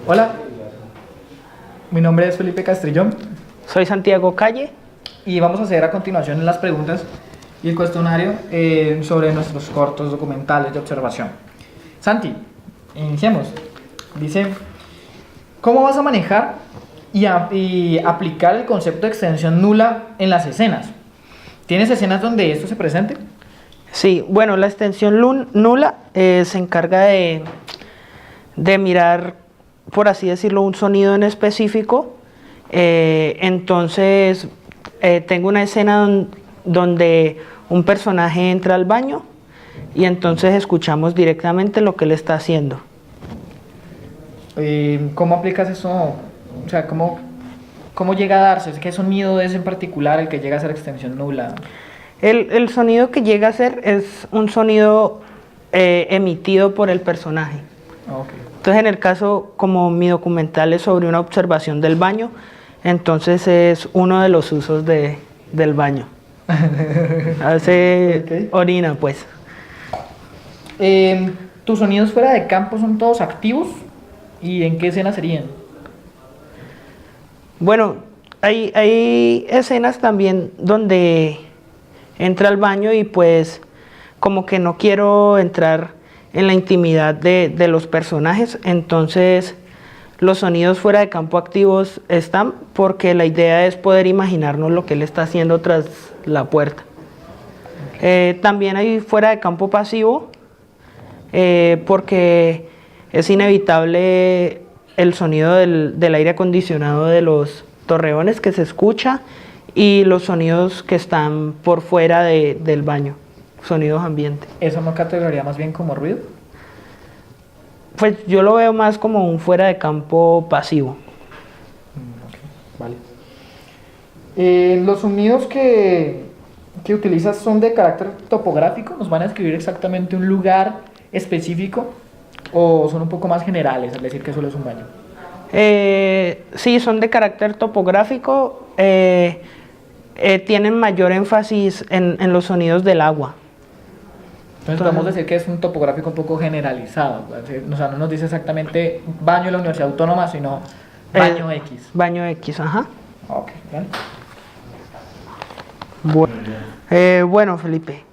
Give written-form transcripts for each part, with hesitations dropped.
Hola, mi nombre es Felipe Castrillón Soy Santiago Calle. y vamos a hacer a continuación las preguntas y el cuestionario sobre nuestros cortos documentales de observación. Santi, iniciemos. Dice, ¿cómo vas a manejar y aplicar el concepto de extensión nula en las escenas? ¿Tienes escenas donde esto se presente? Sí, bueno, la extensión nula se encarga de mirar, por así decirlo, un sonido en específico. Entonces, tengo una escena donde un personaje entra al baño y entonces escuchamos directamente lo que él está haciendo. ¿Cómo aplicas eso? O sea, ¿cómo llega a darse? ¿Qué sonido es en particular el que llega a ser extensión nula? El sonido que llega a ser es un sonido emitido por el personaje. Ok. Entonces, en el caso, como mi documental es sobre una observación del baño, entonces es uno de los usos del baño. Hace Ok. orina, pues. ¿Tus sonidos fuera de campo son todos activos? ¿Y en qué escena serían? Bueno, hay escenas también donde entra al baño y pues como que no quiero entrar en la intimidad de los personajes, entonces los sonidos fuera de campo activos están porque la idea es poder imaginarnos lo que él está haciendo tras la puerta. También hay fuera de campo pasivo porque es inevitable el sonido del aire acondicionado de los torreones que se escucha y los sonidos que están por fuera del baño, sonidos ambientes. ¿Eso no categoría más bien como ruido? Pues yo lo veo más como un fuera de campo pasivo. Ok, vale. ¿Los sonidos que utilizas son de carácter topográfico? ¿Nos van a describir exactamente un lugar específico? ¿O son un poco más generales, al decir que solo es un baño? Sí, son de carácter topográfico, tienen mayor énfasis en los sonidos del agua. Entonces podemos decir que es un topográfico un poco generalizado. O sea, no nos dice exactamente baño de la Universidad Autónoma, sino baño X. Baño X, ajá. Ok, ¿vale? Bueno, Felipe,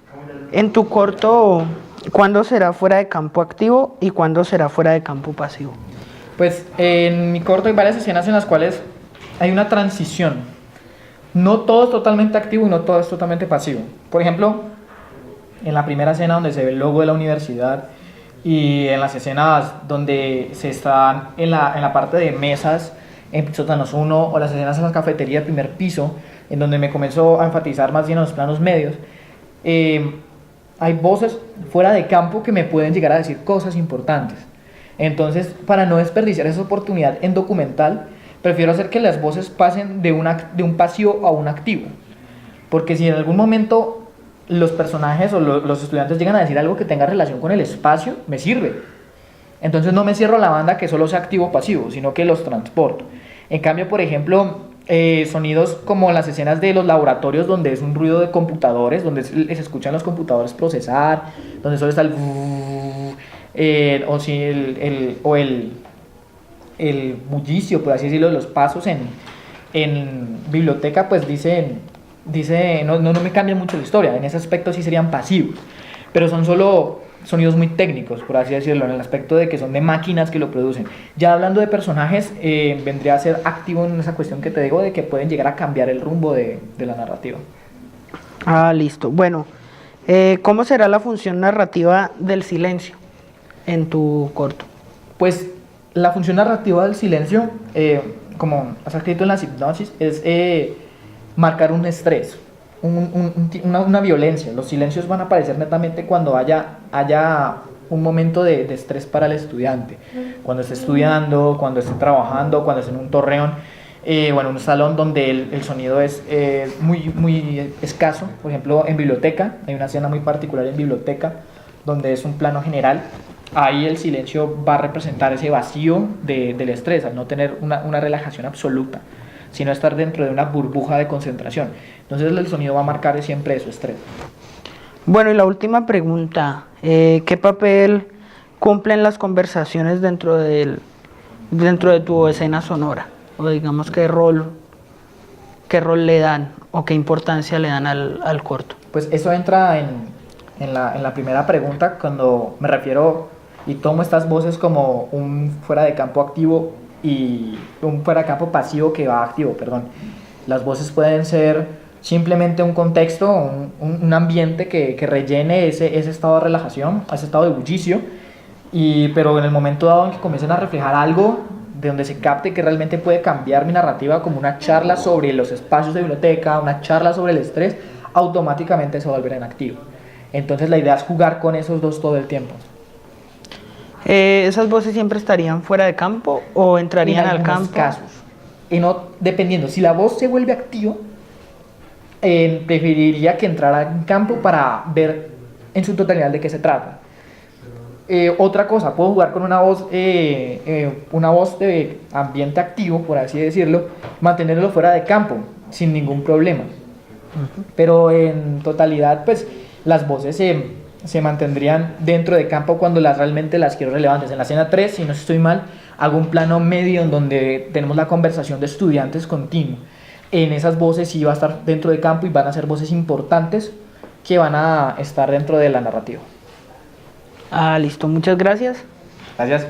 en tu corto, ¿cuándo será fuera de campo activo y cuándo será fuera de campo pasivo? Pues en mi corto hay varias escenas en las cuales hay una transición. No todo es totalmente activo y no todo es totalmente pasivo. Por ejemplo, en la primera escena donde se ve el logo de la universidad y en las escenas donde se están en la parte de mesas en sótanos 1 o las escenas en la cafetería del primer piso, en donde me comenzó a enfatizar más bien en los planos medios, hay voces fuera de campo que me pueden llegar a decir cosas importantes. Entonces, para no desperdiciar esa oportunidad en documental, prefiero hacer que las voces pasen de un pasivo a un activo. Porque si en algún momento los personajes o los estudiantes llegan a decir algo que tenga relación con el espacio, me sirve. Entonces no me cierro a la banda que solo sea activo o pasivo, sino que los transporto. En cambio, por ejemplo, sonidos como las escenas de los laboratorios donde es un ruido de computadores, donde se escuchan los computadores procesar, donde solo está o si el bullicio, por así decirlo, de los pasos en biblioteca, pues no me cambia mucho la historia. En ese aspecto sí serían pasivos, pero son solo sonidos muy técnicos, por así decirlo, en el aspecto de que son de máquinas que lo producen. Ya hablando de personajes, vendría a ser activo en esa cuestión que te digo de que pueden llegar a cambiar el rumbo de la narrativa. Ah, listo. Bueno, ¿cómo será la función narrativa del silencio en tu corto? Pues la función narrativa del silencio, como has escrito en la hipnosis, es marcar un estrés, una violencia. Los silencios van a aparecer netamente cuando haya un momento de estrés para el estudiante. Cuando esté estudiando, cuando esté trabajando, cuando esté en un torreón, un salón donde el sonido es muy escaso. Por ejemplo, en biblioteca, hay una escena muy particular en biblioteca, donde es un plano general. Ahí el silencio va a representar ese vacío del estrés, al no tener una relajación absoluta, sino estar dentro de una burbuja de concentración. Entonces el sonido va a marcar siempre su estrés. Bueno, y la última pregunta, ¿qué papel cumplen las conversaciones dentro dentro de tu escena sonora? O digamos, qué rol le dan o qué importancia le dan al corto? Pues eso entra en la primera pregunta, cuando me refiero y tomo estas voces como un fuera de campo activo y un fuera de campo pasivo que va activo, perdón. Las voces pueden ser simplemente un contexto, un ambiente que rellene ese estado de relajación, ese estado de bullicio, pero en el momento dado en que comiencen a reflejar algo de donde se capte que realmente puede cambiar mi narrativa, como una charla sobre los espacios de biblioteca, una charla sobre el estrés, automáticamente se volverá en activo. Entonces la idea es jugar con esos dos todo el tiempo. ¿Esas voces siempre estarían fuera de campo o entrarían al En algunos campo? casos, y no, dependiendo, si la voz se vuelve activa, preferiría que entrara en campo para ver en su totalidad de qué se trata. Otra cosa, puedo jugar con una voz de ambiente activo, por así decirlo, mantenerlo fuera de campo, sin ningún problema. Pero en totalidad, pues las voces se mantendrían dentro de campo cuando realmente las quiero relevantes. En la escena 3, si no estoy mal, hago un plano medio en donde tenemos la conversación de estudiantes continuo. En esas voces sí va a estar dentro de campo y van a ser voces importantes que van a estar dentro de la narrativa. Ah, listo, muchas gracias. Gracias.